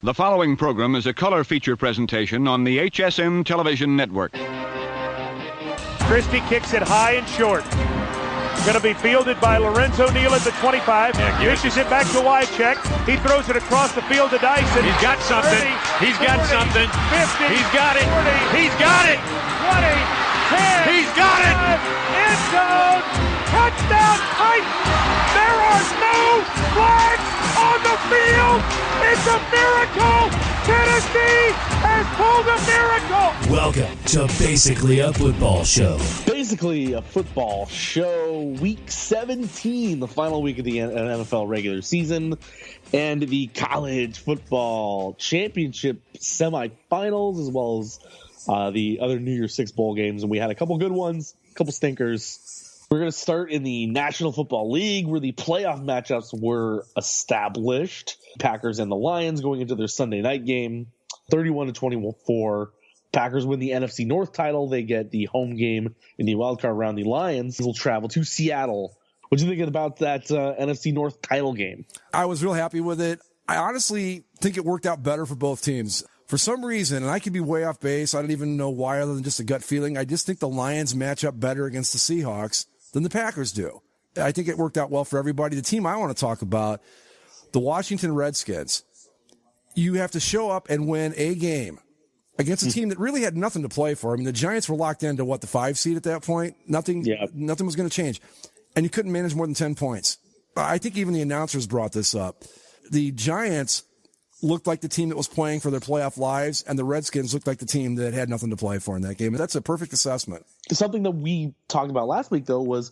The following program is a color feature presentation on the HSM Television Network. Christie kicks it high and short. Going to be fielded by Lorenzo Neal at the 25. Dishes it back to Wycheck. He throws it across the field to Dyson. He's got something. 30, He's got 40, something. 50. He's got it. 40, He's got it. 20, 10. He's got it. End zone. Touchdown Titans. There are no flags on the field. It's a miracle. Tennessee has pulled a miracle. Welcome to Basically a Football Show. Basically a Football Show, Week 17, the final week of the NFL regular season, and the College Football Championship semifinals, as well as the other New Year's Six bowl games. And we had a couple good ones, a couple stinkers. We're going to start in the National Football League, where the playoff matchups were established. Packers and the Lions going into their Sunday night game, 31-24. Packers win the NFC North title. They get the home game in the wildcard round. The Lions will travel to Seattle. What do you think about that NFC North title game? I was real happy with it. I honestly think it worked out better for both teams. For some reason, and I could be way off base, I don't even know why other than just a gut feeling, I just think the Lions match up better against the Seahawks than the Packers do. I think it worked out well for everybody. The team I want to talk about, the Washington Redskins. You have to show up and win a game against a team that really had nothing to play for. I mean, the Giants were locked into what, the 5 seed at that point? Nothing was going to change. And you couldn't manage more than 10 points. I think even the announcers brought this up. The Giants looked like the team that was playing for their playoff lives, and the Redskins looked like the team that had nothing to play for in that game. That's a perfect assessment. Something that we talked about last week, though, was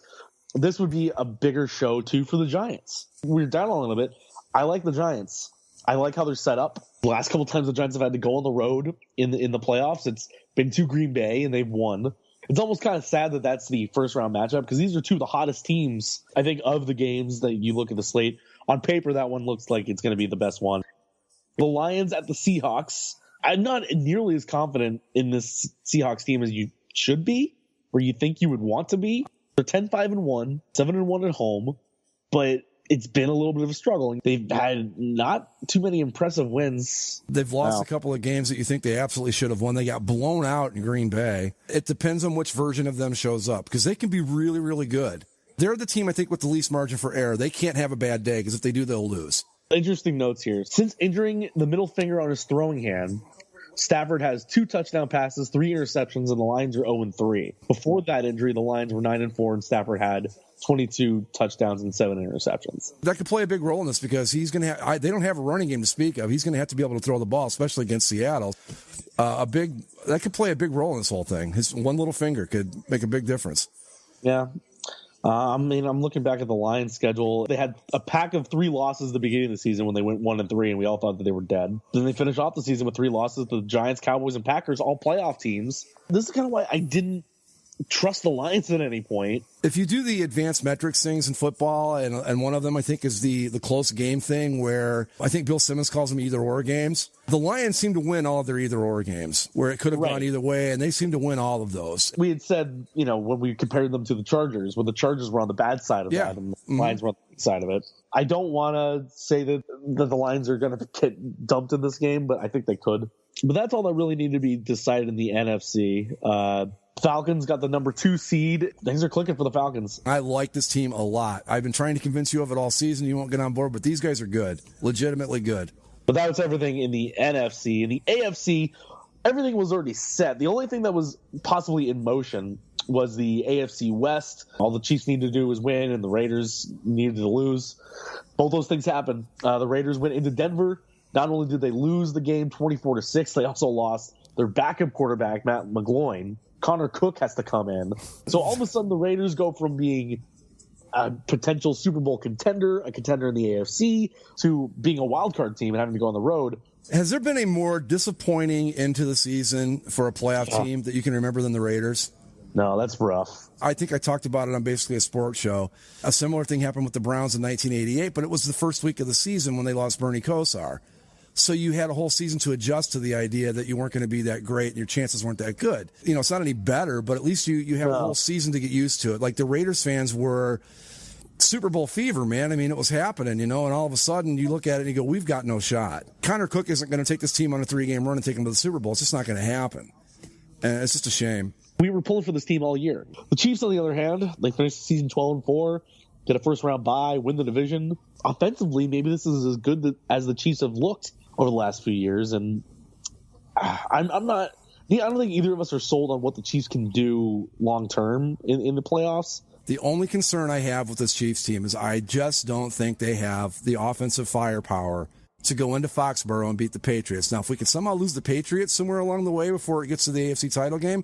this would be a bigger show, too, for the Giants. We're down a little bit. I like the Giants. I like how they're set up. The last couple times the Giants have had to go on the road in the playoffs, it's been to Green Bay, and they've won. It's almost kind of sad that that's the first-round matchup, because these are two of the hottest teams, I think, of the games that you look at the slate. On paper, that one looks like it's going to be the best one. The Lions at the Seahawks. I'm not nearly as confident in this Seahawks team as you should be, or you think you would want to be. They're 10-5-1, 7-1 at home, but it's been a little bit of a struggle. They've had not too many impressive wins. They've lost a couple of games that you think they absolutely should have won. They got blown out in Green Bay. It depends on which version of them shows up, because they can be really, really good. They're the team, I think, with the least margin for error. They can't have a bad day, because if they do, they'll lose. Interesting notes here. Since injuring the middle finger on his throwing hand, Stafford has 2 touchdown passes, 3 interceptions, and the Lions are 0-3. Before that injury, the Lions were 9-4, and Stafford had 22 touchdowns and 7 interceptions. That could play a big role in this, because he's going to have, they don't have a running game to speak of. He's going to have to be able to throw the ball, especially against Seattle. That could play a big role in this whole thing. His one little finger could make a big difference. Yeah. I'm looking back at the Lions schedule. They had a pack of 3 losses at the beginning of the season when they went 1-3, and we all thought that they were dead. Then they finished off the season with 3 losses. The Giants, Cowboys, and Packers, all playoff teams. This is kind of why I didn't trust the Lions at any point. If you do the advanced metrics things in football, and one of them I think is the close game thing, where I think Bill Simmons calls them either-or games. The Lions seem to win all of their either-or games, where it could have gone either way, and they seem to win all of those. We had said, when we compared them to the Chargers, when the Chargers were on the bad side of that, and the Lions were on the good side of it. I don't want to say that the Lions are going to get dumped in this game, but I think they could. But that's all that really needed to be decided in the NFC. Falcons got the number 2 seed. Things are clicking for the Falcons. I like this team a lot. I've been trying to convince you of it all season. You won't get on board, but these guys are good. Legitimately good. But that was everything in the NFC. In the AFC, everything was already set. The only thing that was possibly in motion was the AFC West. All the Chiefs needed to do was win, and the Raiders needed to lose. Both those things happened. The Raiders went into Denver. Not only did they lose the game 24-6, they also lost their backup quarterback, Matt McGloin. Connor Cook has to come in. So all of a sudden, the Raiders go from being a potential Super Bowl contender, a contender in the AFC, to being a wildcard team and having to go on the road. Has there been a more disappointing end to the season for a playoff team that you can remember than the Raiders? No, that's rough. I think I talked about it on Basically a Sports Show. A similar thing happened with the Browns in 1988, but it was the first week of the season when they lost Bernie Kosar. So you had a whole season to adjust to the idea that you weren't going to be that great and your chances weren't that good. It's not any better, but at least you have a whole season to get used to it. Like the Raiders fans were Super Bowl fever, man. I mean, it was happening, and all of a sudden you look at it and you go, we've got no shot. Connor Cook isn't going to take this team on a 3-game run and take them to the Super Bowl. It's just not going to happen. And it's just a shame. We were pulling for this team all year. The Chiefs, on the other hand, they finished the season 12-4, get a first-round bye, win the division. Offensively, maybe this is as good as the Chiefs have looked over the last few years, and I'm not. I don't think either of us are sold on what the Chiefs can do long-term in the playoffs. The only concern I have with this Chiefs team is I just don't think they have the offensive firepower to go into Foxborough and beat the Patriots. Now, if we could somehow lose the Patriots somewhere along the way before it gets to the AFC title game,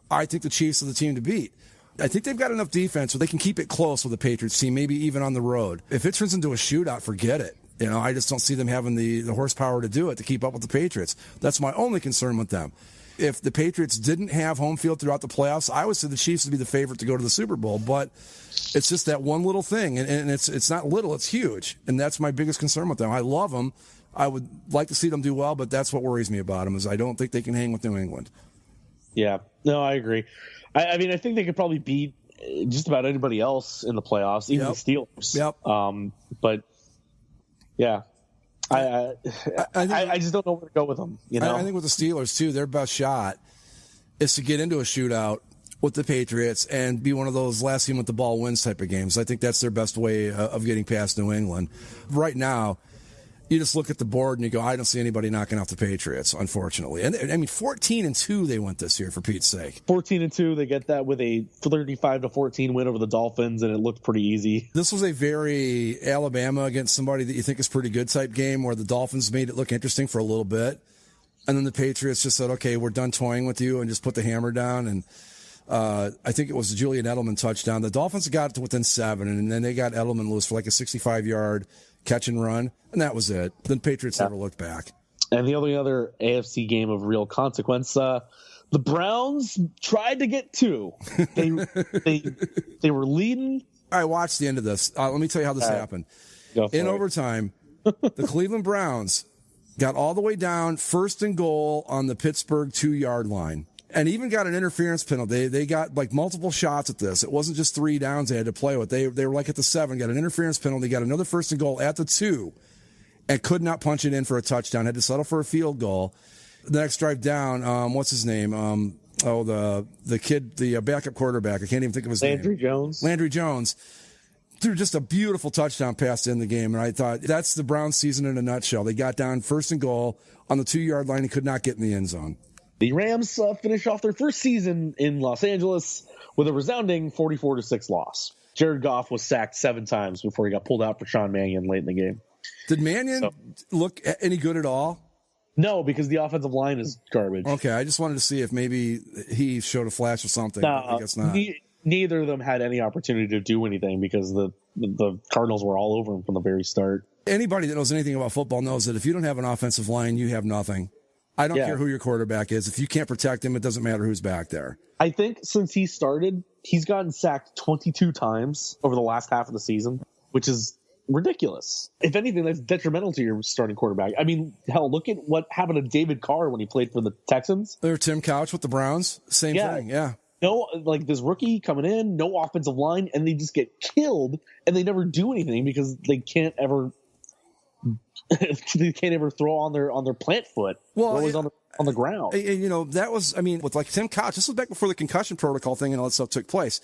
I think the Chiefs are the team to beat. I think they've got enough defense so they can keep it close with the Patriots team, maybe even on the road. If it turns into a shootout, forget it. I just don't see them having the horsepower to do it, to keep up with the Patriots. That's my only concern with them. If the Patriots didn't have home field throughout the playoffs, I would say the Chiefs would be the favorite to go to the Super Bowl. But it's just that one little thing, and it's not little, it's huge. And that's my biggest concern with them. I love them. I would like to see them do well, but that's what worries me about them, is I don't think they can hang with New England. Yeah, no, I agree. I mean, I think they could probably beat just about anybody else in the playoffs, even the Steelers. Yep. But yeah, I just don't know where to go with them. I think with the Steelers too, their best shot is to get into a shootout with the Patriots and be one of those last team with the ball wins type of games. I think that's their best way of getting past New England. Right now, you just look at the board and you go, I don't see anybody knocking off the Patriots, unfortunately. And I mean, 14-2 they went this year, for Pete's sake. 14-2, they get that with a 35-14 win over the Dolphins, and it looked pretty easy. This was a very Alabama against somebody that you think is pretty good type game, where the Dolphins made it look interesting for a little bit, and then the Patriots just said, okay, we're done toying with you, and just put the hammer down. And I think it was the Julian Edelman touchdown. The Dolphins got to within 7, and then they got Edelman loose for like a 65-yard catch and run, and that was it. Then Patriots never looked back. And the only other AFC game of real consequence, the Browns tried to get 2. They were leading. I watched the end of this. Let me tell you how this happened. In overtime, the Cleveland Browns got all the way down, 1st and goal on the Pittsburgh 2-yard line, and even got an interference penalty. They got like multiple shots at this. It wasn't just 3 downs they had to play with. They were like at the 7, got an interference penalty, got another 1st and goal at the 2, and could not punch it in for a touchdown. Had to settle for a field goal. The next drive down, what's his name? The kid, the backup quarterback. I can't even think of his name. Landry Jones threw just a beautiful touchdown pass to end the game. And I thought, that's the Browns season in a nutshell. They got down 1st and goal on the 2-yard line and could not get in the end zone. The Rams finish off their first season in Los Angeles with a resounding 44-6 loss. Jared Goff was sacked 7 times before he got pulled out for Sean Mannion late in the game. Did Mannion look any good at all? No, because the offensive line is garbage. Okay, I just wanted to see if maybe he showed a flash or something. No, I guess not. Neither of them had any opportunity to do anything because the Cardinals were all over him from the very start. Anybody that knows anything about football knows that if you don't have an offensive line, you have nothing. I don't care who your quarterback is. If you can't protect him, it doesn't matter who's back there. I think since he started, he's gotten sacked 22 times over the last half of the season, which is ridiculous. If anything, that's detrimental to your starting quarterback. I mean, hell, look at what happened to David Carr when he played for the Texans. Or Tim Couch with the Browns. Same thing, yeah. No, like this rookie coming in, no offensive line, and they just get killed, and they never do anything because they can't ever throw on their plant foot. Well, always on the ground. And, that was, I mean, with like Tim Couch, this was back before the concussion protocol thing and all that stuff took place.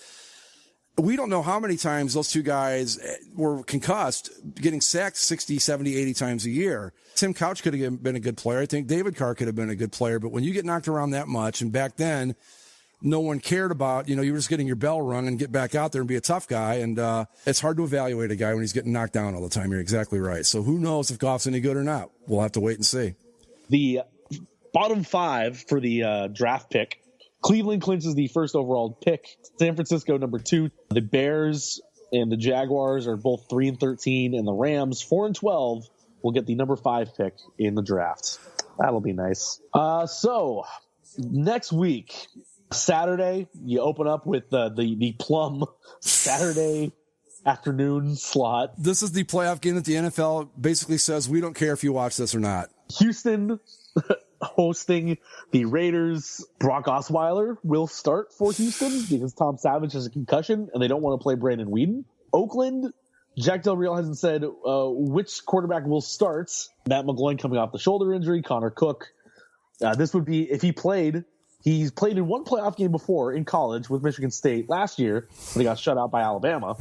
We don't know how many times those two guys were concussed, getting sacked 60, 70, 80 times a year. Tim Couch could have been a good player. I think David Carr could have been a good player. But when you get knocked around that much, and back then, no one cared about, you were just getting your bell rung and get back out there and be a tough guy. And it's hard to evaluate a guy when he's getting knocked down all the time. You're exactly right. So who knows if Goff's any good or not? We'll have to wait and see. The bottom 5 for the draft pick. Cleveland clinches the first overall pick. San Francisco, number 2. The Bears and the Jaguars are both 3-13, and the Rams, 4-12, will get the number 5 pick in the draft. That'll be nice. So next week, Saturday, you open up with the plum Saturday afternoon slot. This is the playoff game that the NFL basically says, we don't care if you watch this or not. Houston hosting the Raiders. Brock Osweiler will start for Houston because Tom Savage has a concussion and they don't want to play Brandon Whedon. Oakland, Jack Del Rio hasn't said which quarterback will start. Matt McGloin coming off the shoulder injury, Connor Cook. This would be, if he played, he's played in one playoff game before in college with Michigan State last year when he got shut out by Alabama.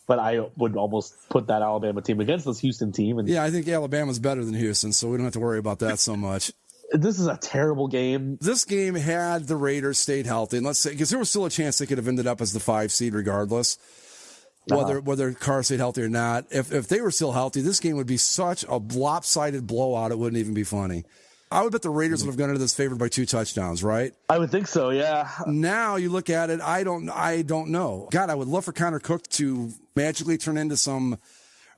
But I would almost put that Alabama team against this Houston team. And yeah, I think Alabama's better than Houston, so we don't have to worry about that so much. This is a terrible game. This game had the Raiders stayed healthy, and let's say, because there was still a chance they could have ended up as the 5 seed regardless, whether Carr stayed healthy or not. If they were still healthy, this game would be such a lopsided blowout, it wouldn't even be funny. I would bet the Raiders would have gone into this favored by 2 touchdowns, right? I would think so, yeah. Now you look at it, I don't know. God, I would love for Connor Cook to magically turn into some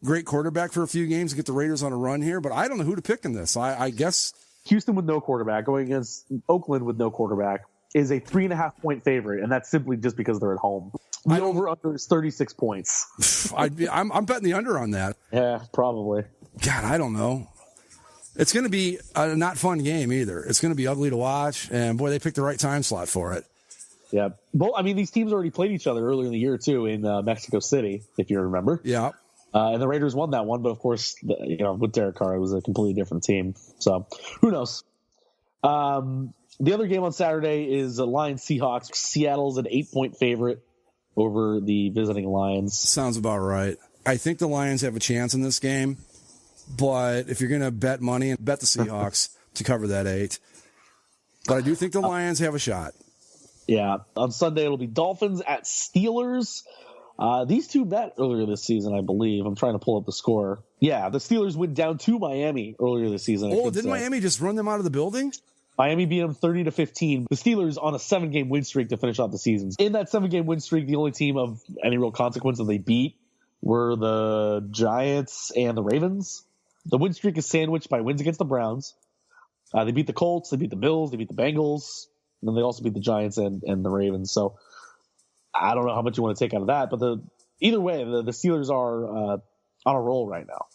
great quarterback for a few games and get the Raiders on a run here, but I don't know who to pick in this. I guess Houston with no quarterback going against Oakland with no quarterback is a 3.5-point favorite, and that's simply just because they're at home. The over-under is 36 points. I'm betting the under on that. Yeah, probably. God, I don't know. It's going to be a not fun game either. It's going to be ugly to watch, and boy, they picked the right time slot for it. Yeah. Well, I mean, these teams already played each other earlier in the year, too, in Mexico City, if you remember. Yeah. And the Raiders won that one, but of course, with Derek Carr, it was a completely different team. So who knows? The other game on Saturday is Lions Seahawks. Seattle's an 8-point favorite over the visiting Lions. Sounds about right. I think the Lions have a chance in this game, but if you're going to bet money, bet the Seahawks to cover that 8. But I do think the Lions have a shot. Yeah. On Sunday, it'll be Dolphins at Steelers. These two bet earlier this season, I believe. I'm trying to pull up the score. Yeah, the Steelers went down to Miami earlier this season. Oh, didn't Miami just run them out of the building? Miami beat them 30-15. The Steelers on a 7-game win streak to finish off the season. In that 7-game win streak, the only team of any real consequence that they beat were the Giants and the Ravens. The win streak is sandwiched by wins against the Browns. They beat the Colts, they beat the Bills, they beat the Bengals, and then they also beat the Giants and the Ravens. So I don't know how much you want to take out of that, but either way, the Steelers are on a roll right now.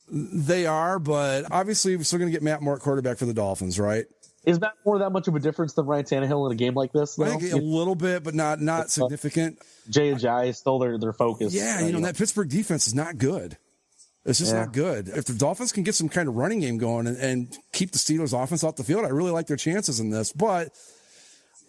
They are, but obviously we're still going to get Matt Moore at quarterback for the Dolphins, right? Is Matt Moore that much of a difference than Ryan Tannehill in a game like this? Though? I think a little bit, but not significant. Jay Ajayi is still their focus. Yeah, that Pittsburgh defense is not good. It's just not good. If the Dolphins can get some kind of running game going and keep the Steelers offense off the field, I really like their chances in this. But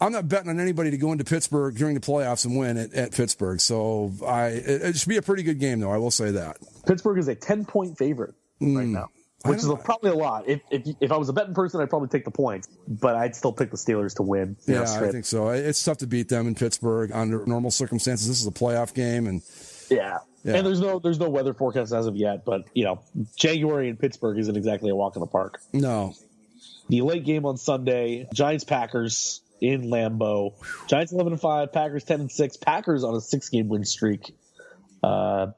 I'm not betting on anybody to go into Pittsburgh during the playoffs and win at Pittsburgh. So it should be a pretty good game, though. I will say that. Pittsburgh is a 10-point favorite right now, which is probably a lot. If I was a betting person, I'd probably take the points, but I'd still pick the Steelers to win. Yeah, I think so. It's tough to beat them in Pittsburgh under normal circumstances. This is a playoff game, and yeah. And there's no weather forecast as of yet, but January in Pittsburgh isn't exactly a walk in the park. No. The late game on Sunday, Giants-Packers in Lambeau. Giants 11-5, Packers 10-6. Packers on a 6-game win streak to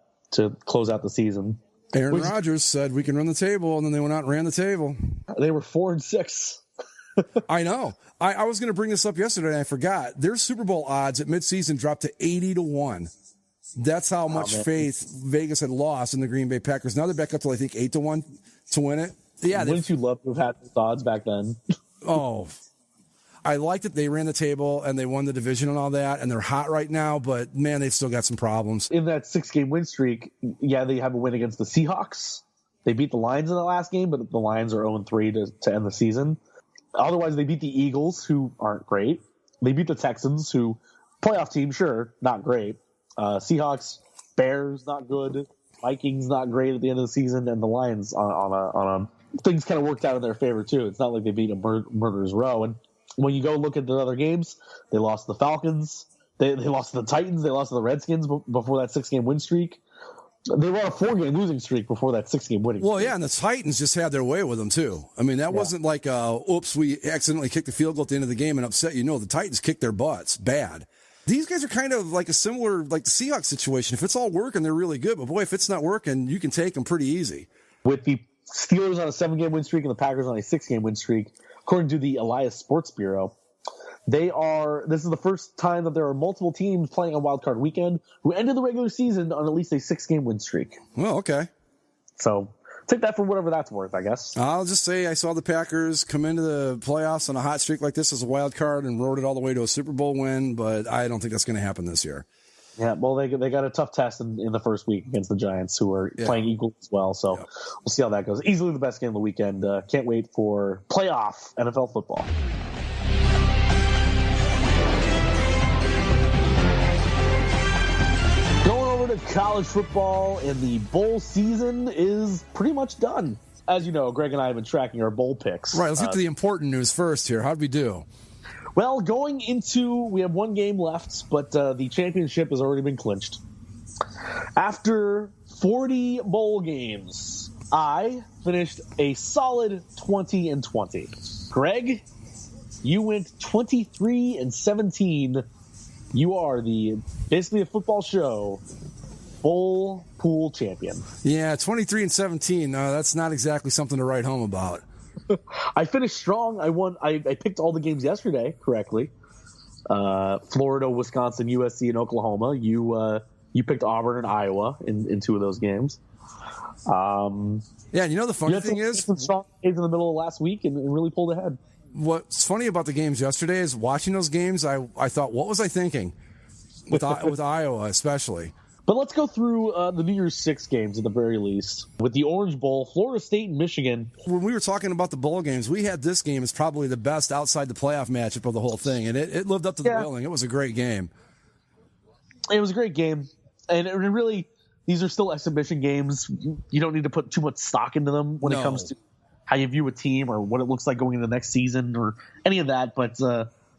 close out the season. Aaron Rodgers said we can run the table, and then they went out and ran the table. They were 4-6. I know. I was going to bring this up yesterday, and I forgot. Their Super Bowl odds at midseason dropped to 80-1. That's how much faith Vegas had lost in the Green Bay Packers. Now they're back up to, I think, 8-1 to win it. Yeah, wouldn't you love to have had those odds back then? Oh, I liked that they ran the table and they won the division and all that, and they're hot right now, but, man, they've still got some problems. In that 6-game win streak, they have a win against the Seahawks. They beat the Lions in the last game, but the Lions are 0-3 to end the season. Otherwise, they beat the Eagles, who aren't great. They beat the Texans, who, playoff team, sure, not great. Seahawks, Bears, not good. Vikings, not great at the end of the season. And the Lions on a things kind of worked out in their favor, too. It's not like they beat a murderer's row. And when you go look at the other games, they lost to the Falcons. They lost to the Titans. They lost to the Redskins before that 6-game win streak. They were on a 4-game losing streak before that 6-game winning streak. Well, yeah, and the Titans just had their way with them, too. I mean, that wasn't like, oops, we accidentally kicked the field goal at the end of the game and upset you. No, the Titans kicked their butts bad. These guys are kind of like a similar, like the Seahawks situation. If it's all working, they're really good. But, boy, if it's not working, you can take them pretty easy. With the Steelers on a 7-game win streak and the Packers on a 6-game win streak, according to the Elias Sports Bureau, this is the first time that there are multiple teams playing on Wild Card Weekend who ended the regular season on at least a 6-game win streak. Well, okay. So take that for whatever that's worth, I guess. I'll just say I saw the Packers come into the playoffs on a hot streak like this as a wild card and rode it all the way to a Super Bowl win, but I don't think that's going to happen this year. Yeah, well, they got a tough test in the first week against the Giants, who are playing equal as well. So we'll see how that goes. Easily the best game of the weekend. Can't wait for playoff NFL football. Going over to college football, and the bowl season is pretty much done. As you know, Greg and I have been tracking our bowl picks. Right, let's get to the important news first here. How'd we do? Well, we have one game left, but the championship has already been clinched. After 40 bowl games, I finished a solid 20-20. Greg, you went 23-17. You are basically a football show bowl pool champion. Yeah, 23-17. That's not exactly something to write home about. I finished strong. I won. I picked all the games yesterday correctly. Florida, Wisconsin, USC, and Oklahoma. You picked Auburn and Iowa in two of those games. Yeah, and the funny thing is, some strong games in the middle of last week and really pulled ahead. What's funny about the games yesterday is watching those games. I thought, what was I thinking with Iowa especially? But let's go through the New Year's Six games at the very least. With the Orange Bowl, Florida State and Michigan. When we were talking about the bowl games, we had this game as probably the best outside the playoff matchup of the whole thing, and it lived up to the billing. It was a great game. It was a great game, and it really, these are still exhibition games. You don't need to put too much stock into them when it comes to how you view a team or what it looks like going into the next season or any of that, but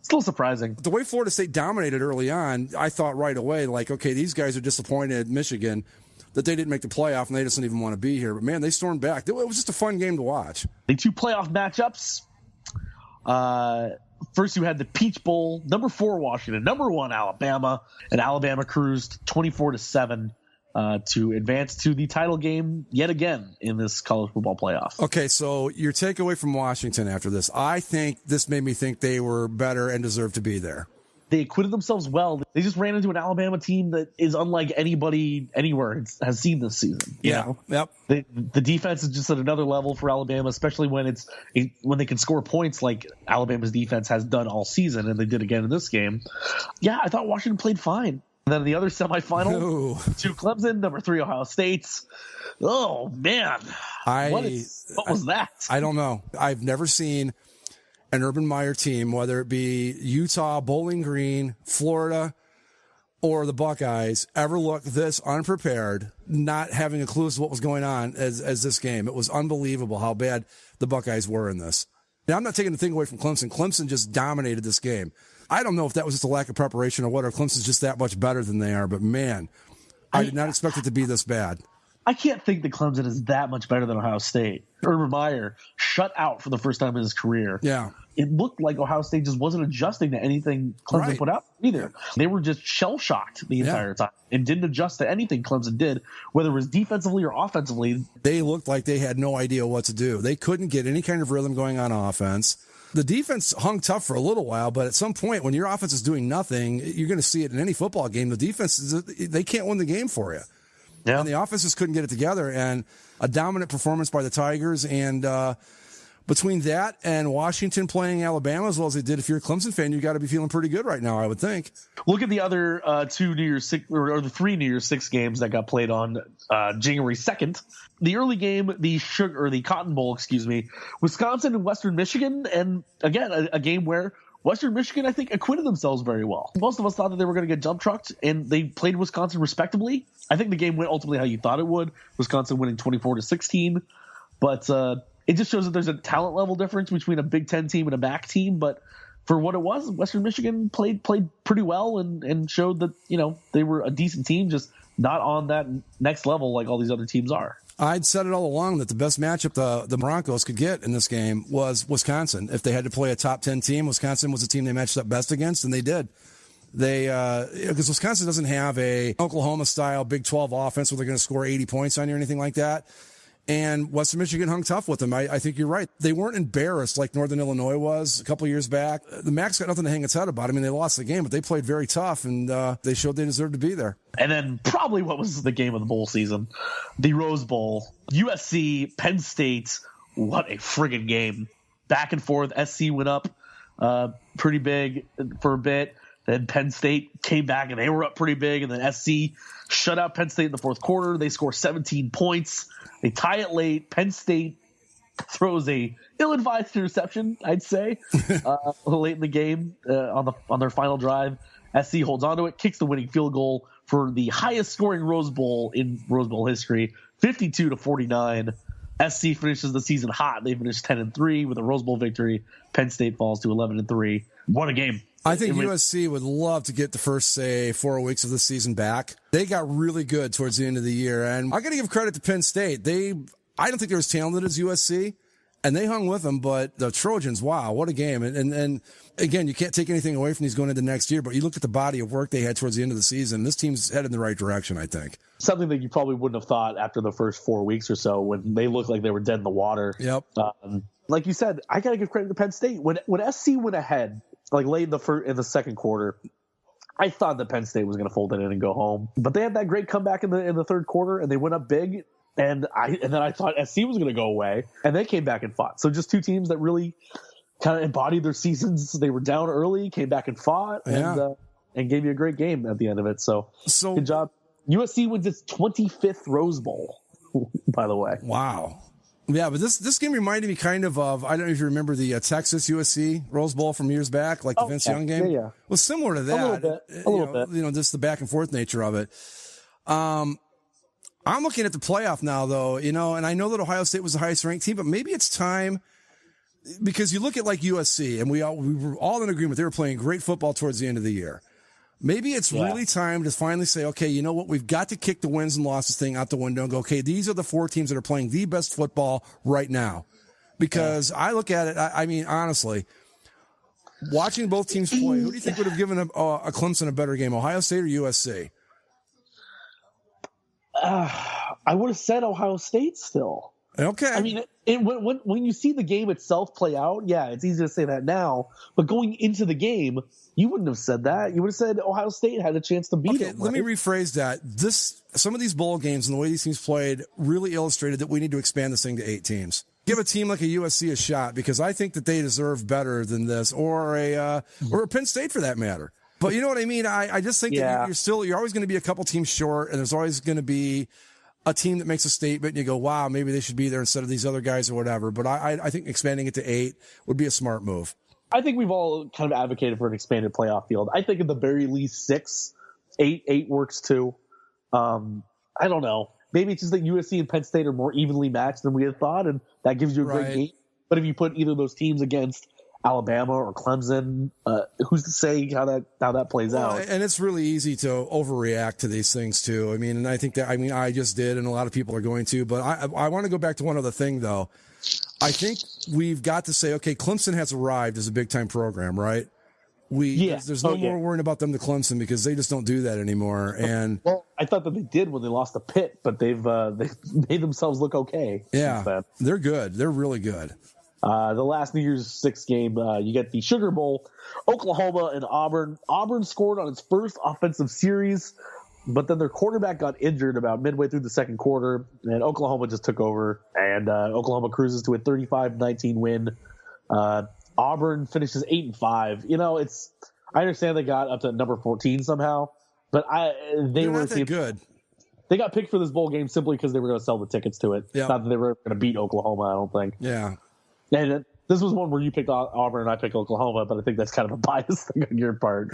still surprising. The way Florida State dominated early on, I thought right away, like, okay, these guys are disappointed in Michigan that they didn't make the playoff and they just didn't even want to be here. But, man, they stormed back. It was just a fun game to watch. The two playoff matchups. First, you had the Peach Bowl, number 4 Washington, number 1 Alabama, and Alabama cruised 24-7 to advance to the title game yet again in this college football playoff. Okay, so your takeaway from Washington after this, I think this made me think they were better and deserved to be there. They acquitted themselves well. They just ran into an Alabama team that is unlike anybody anywhere has seen this season. You know? Yep. The defense is just at another level for Alabama, especially when when they can score points like Alabama's defense has done all season, and they did again in this game. Yeah, I thought Washington played fine. And then the other semifinal, 2 Clemson, number 3 Ohio State. Oh, man. What was that? I don't know. I've never seen an Urban Meyer team, whether it be Utah, Bowling Green, Florida, or the Buckeyes, ever look this unprepared, not having a clue as to what was going on as this game. It was unbelievable how bad the Buckeyes were in this. Now, I'm not taking the thing away from Clemson. Clemson just dominated this game. I don't know if that was just a lack of preparation or what, or Clemson's just that much better than they are, but man, I did not expect it to be this bad. I can't think that Clemson is that much better than Ohio State. Urban Meyer shut out for the first time in his career. Yeah. It looked like Ohio State just wasn't adjusting to anything Clemson put out either. They were just shell-shocked the entire time and didn't adjust to anything Clemson did, whether it was defensively or offensively. They looked like they had no idea what to do. They couldn't get any kind of rhythm going on offense. The defense hung tough for a little while, but at some point when your offense is doing nothing, you're going to see it in any football game. The defense, they can't win the game for you. Yeah. And the offenses couldn't get it together, and a dominant performance by the Tigers. And between that and Washington playing Alabama as well as they did, if you're a Clemson fan, you got to be feeling pretty good right now, I would think. Look at the other 2 New Year's Six, or the 3 New Year's Six games that got played on January 2nd. The early game, the Cotton Bowl, Wisconsin and Western Michigan, and again a game where Western Michigan, I think, acquitted themselves very well. Most of us thought that they were going to get jump trucked, and they played Wisconsin respectably. I think the game went ultimately how you thought it would. Wisconsin winning 24-16, but it just shows that there's a talent level difference between a Big Ten team and a MAC team. But for what it was, Western Michigan played pretty well and showed that they were a decent team, just not on that next level like all these other teams are. I'd said it all along that the best matchup the Broncos could get in this game was Wisconsin. If they had to play a top 10 team, Wisconsin was the team they matched up best against, and they did. Because Wisconsin doesn't have a Oklahoma-style Big 12 offense where they're going to score 80 points on you or anything like that. And Western Michigan hung tough with them. I think you're right. They weren't embarrassed like Northern Illinois was a couple years back. The MAC's got nothing to hang its head about. I mean, they lost the game, but they played very tough, and they showed they deserved to be there. And then probably what was the game of the bowl season, the Rose Bowl. USC, Penn State, what a friggin' game. Back and forth. SC went up pretty big for a bit. Then Penn State came back and they were up pretty big, and then SC shut out Penn State in the fourth quarter. They score 17 points. They tie it late. Penn State throws a ill-advised interception, I'd say, late in the game on their final drive. SC holds onto it, kicks the winning field goal for the highest scoring Rose Bowl in Rose Bowl history, 52-49. SC finishes the season hot. They finished 10-3 with a Rose Bowl victory. Penn State falls to 11-3. What a game. I think USC would love to get the first, 4 weeks of the season back. They got really good towards the end of the year. And I got to give credit to Penn State. I don't think they're as talented as USC, and they hung with them. But the Trojans, wow, what a game. And again, you can't take anything away from these going into next year, but you look at the body of work they had towards the end of the season. This team's headed in the right direction, I think. Something that you probably wouldn't have thought after the first 4 weeks or so when they looked like they were dead in the water. Yep. Like you said, I got to give credit to Penn State. When SC went ahead, like late in the second quarter, I thought that Penn State was going to fold it in and go home. But they had that great comeback in the third quarter, and they went up big. And then I thought SC was going to go away, and they came back and fought. So just two teams that really kind of embodied their seasons. They were down early, came back and fought, and gave you a great game at the end of it. So good job. USC wins its 25th Rose Bowl, by the way. Wow. Yeah, but this game reminded me kind of I don't know if you remember the Texas USC Rose Bowl from years back, like the Vince Young game. Yeah. It was similar to that. A little bit. You know, just the back and forth nature of it. I'm looking at the playoff now, though, and I know that Ohio State was the highest ranked team, but maybe it's time, because you look at like USC, and we were all in agreement they were playing great football towards the end of the year. Maybe it's really time to finally say, okay, you know what? We've got to kick the wins and losses thing out the window and go, okay, these are the 4 teams that are playing the best football right now. Because I look at it, I mean, honestly, watching both teams play, who do you think would have given a Clemson a better game, Ohio State or USC? I would have said Ohio State still. Okay. I mean, when you see the game itself play out, it's easy to say that now. But going into the game, you wouldn't have said that. You would have said Ohio State had a chance to beat them. Let me rephrase that. Some of these bowl games and the way these teams played really illustrated that we need to expand this thing to 8 temes. Give a team like a USC a shot, because I think that they deserve better than this, or a Penn State for that matter. But you know what I mean? I just think that you're always going to be a couple teams short, and there's always going to be a team that makes a statement and you go, wow, maybe they should be there instead of these other guys or whatever. But I think expanding it to 8 would be a smart move. I think we've all kind of advocated for an expanded playoff field. I think at the very least 6, 8 works too. I don't know. Maybe it's just that USC and Penn State are more evenly matched than we had thought, and that gives you a great game. But if you put either of those teams against Alabama or Clemson, who's to say how that plays out? And it's really easy to overreact to these things too. I mean, and I think that, I just did, and a lot of people are going to, but I want to go back to one other thing though. I think we've got to say, okay, Clemson has arrived as a big time program, right? There's no more worrying about them to Clemson, because they just don't do that anymore. And I thought that they did when they lost to Pitt, but they've made themselves look okay. Yeah, they're good. They're really good. The last New Year's Six game, you get the Sugar Bowl, Oklahoma and Auburn. Auburn scored on its first offensive series, but then their quarterback got injured about midway through the second quarter, and Oklahoma just took over, and Oklahoma cruises to a 35-19 win. Auburn finishes 8-5. I understand they got up to number 14 somehow, but they were not that good. They got picked for this bowl game simply because they were going to sell the tickets to it. Yep. Not that they were going to beat Oklahoma, I don't think. Yeah. And this was one where you picked Auburn and I picked Oklahoma, but I think that's kind of a biased thing on your part.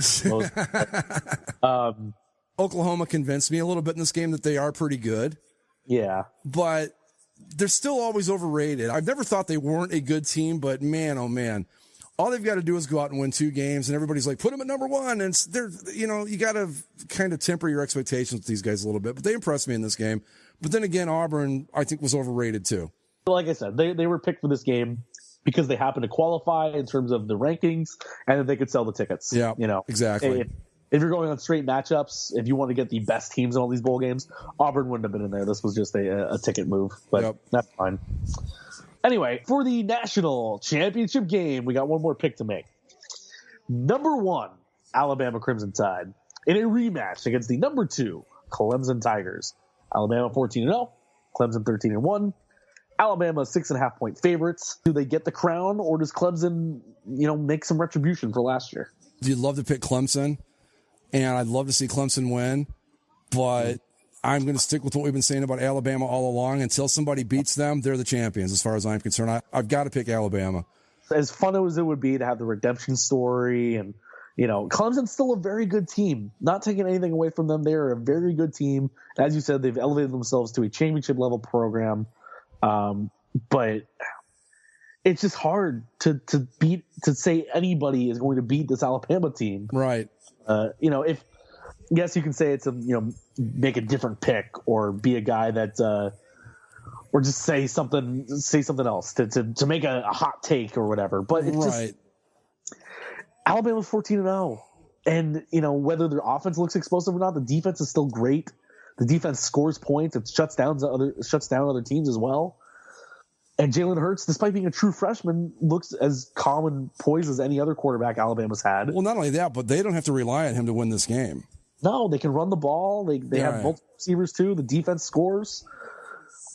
Oklahoma convinced me a little bit in this game that they are pretty good. Yeah. But they're still always overrated. I've never thought they weren't a good team, but man, oh man. All they've got to do is go out and win 2 games, and everybody's like, put them at number 1. And they're, you got to kind of temper your expectations with these guys a little bit. But they impressed me in this game. But then again, Auburn, I think, was overrated too. Like I said, they were picked for this game because they happened to qualify in terms of the rankings, and that they could sell the tickets. Yeah, exactly. If you're going on straight matchups, if you want to get the best teams in all these bowl games, Auburn wouldn't have been in there. This was just a ticket move, but that's fine. Anyway, for the national championship game, we got one more pick to make. Number 1, Alabama Crimson Tide in a rematch against the number 2 Clemson Tigers. Alabama 14-0, Clemson 13-1. Alabama 6.5-point favorites. Do they get the crown, or does Clemson, make some retribution for last year? you'd love to pick Clemson, and I'd love to see Clemson win, but I'm going to stick with what we've been saying about Alabama all along. Until somebody beats them, they're the champions as far as I'm concerned. I've got to pick Alabama. As fun as it would be to have the redemption story, and Clemson's still a very good team. Not taking anything away from them, they're a very good team. As you said, they've elevated themselves to a championship level program, but it's just hard to say anybody is going to beat this Alabama team. Right. If yes, you can say it's make a different pick or be a guy that or just say something else to make a hot take or whatever. But it's right. Just Alabama's 14-0, and whether their offense looks explosive or not, the defense is still great. The defense scores points. It shuts down other teams as well. And Jalen Hurts, despite being a true freshman, looks as calm and poised as any other quarterback Alabama's had. Well, not only that, but they don't have to rely on him to win this game. No, they can run the ball. They have multiple receivers too. The defense scores.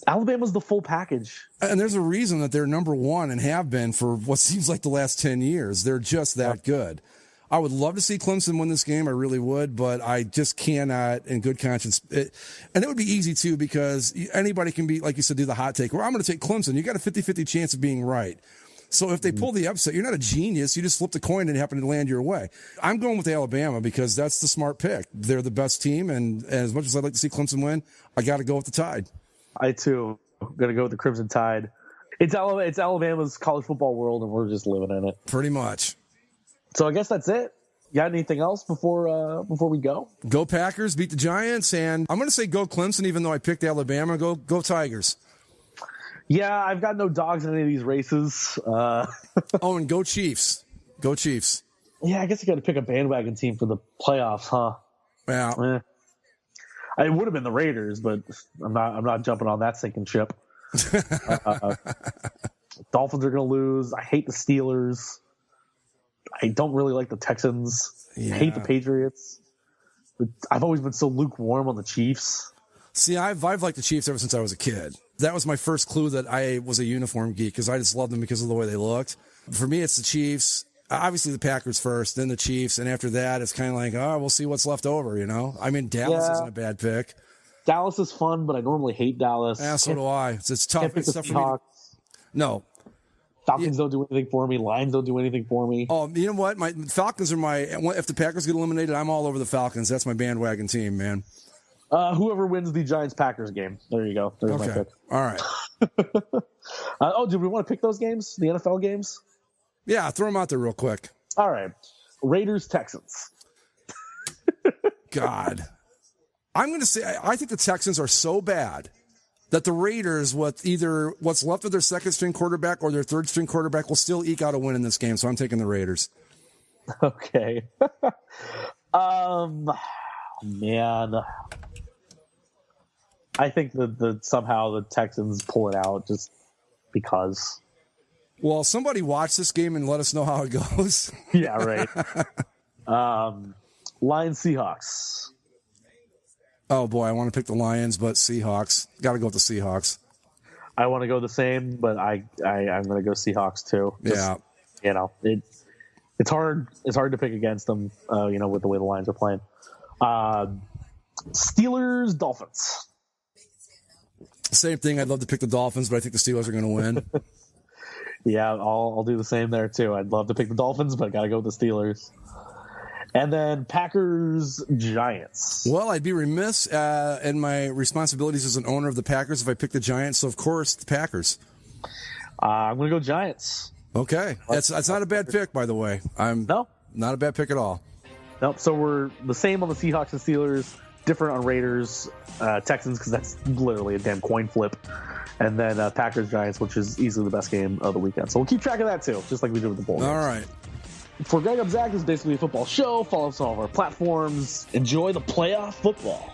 Alabama's the full package. And there's a reason that they're number one and have been for what seems like the last 10 years. They're just that good. I would love to see Clemson win this game. I really would, but I just cannot in good conscience. And it would be easy too, because anybody can be, like you said, do the hot take. Well, I'm going to take Clemson. You got a 50-50 chance of being right. So if they pull the upset, you're not a genius. You just flip the coin and happen to land your way. I'm going with Alabama because that's the smart pick. They're the best team, and as much as I'd like to see Clemson win, I got to go with the Tide. I too am going to go with the Crimson Tide. It's Alabama's college football world, and we're just living in it. Pretty much. So I guess that's it. You got anything else before we go? Go Packers, beat the Giants, and I'm going to say go Clemson, even though I picked Alabama. Go Tigers. Yeah, I've got no dogs in any of these races. And go Chiefs. Go Chiefs. Yeah, I guess you got to pick a bandwagon team for the playoffs, huh? Yeah. It would have been the Raiders, but I'm not jumping on that sinking ship. Dolphins are going to lose. I hate the Steelers. I don't really like the Texans. Yeah. I hate the Patriots. I've always been so lukewarm on the Chiefs. See, I've liked the Chiefs ever since I was a kid. That was my first clue that I was a uniform geek, because I just loved them because of the way they looked. For me, it's the Chiefs. Obviously, the Packers first, then the Chiefs, and after that, it's kind of like, we'll see what's left over, I mean, Dallas isn't a bad pick. Dallas is fun, but I normally hate Dallas. Yeah, so do I. It's tough. It's tough for me. No. Falcons don't do anything for me. Lions don't do anything for me. Oh, you know what? My Falcons are if the Packers get eliminated, I'm all over the Falcons. That's my bandwagon team, man. Whoever wins the Giants-Packers game. There you go. There's my pick. All right. Do we want to pick those games? The NFL games? Yeah, throw them out there real quick. All right. Raiders-Texans. God. I'm going to say I think the Texans are so bad that the Raiders, with either what's left of their second-string quarterback or their third-string quarterback, will still eke out a win in this game. So I'm taking the Raiders. Okay. Man. I think that somehow the Texans pull it out just because. Well, somebody watch this game and let us know how it goes. Yeah, right. Lions Seahawks. Oh boy, I want to pick the Lions, but Seahawks. Got to go with the Seahawks. I want to go the same, but I'm going to go Seahawks too. Yeah. It's hard. It's hard to pick against them. With the way the Lions are playing. Steelers Dolphins. Same thing. I'd love to pick the Dolphins, but I think the Steelers are going to win. Yeah, I'll do the same there too. I'd love to pick the Dolphins, but I got to go with the Steelers. And then Packers Giants. Well, I'd be remiss in my responsibilities as an owner of the Packers if I picked the Giants. So of course the Packers. I'm going to go Giants. Okay, that's not a bad pick, by the way. No, not a bad pick at all. Nope. So we're the same on the Seahawks and Steelers. Different on Raiders, Texans, because that's literally a damn coin flip. And then Packers Giants, which is easily the best game of the weekend. So we'll keep track of that too, just like we did with the bowl. All right. For Greg, I'm Zach. This is basically a football show. Follow us on all of our platforms. Enjoy the playoff football.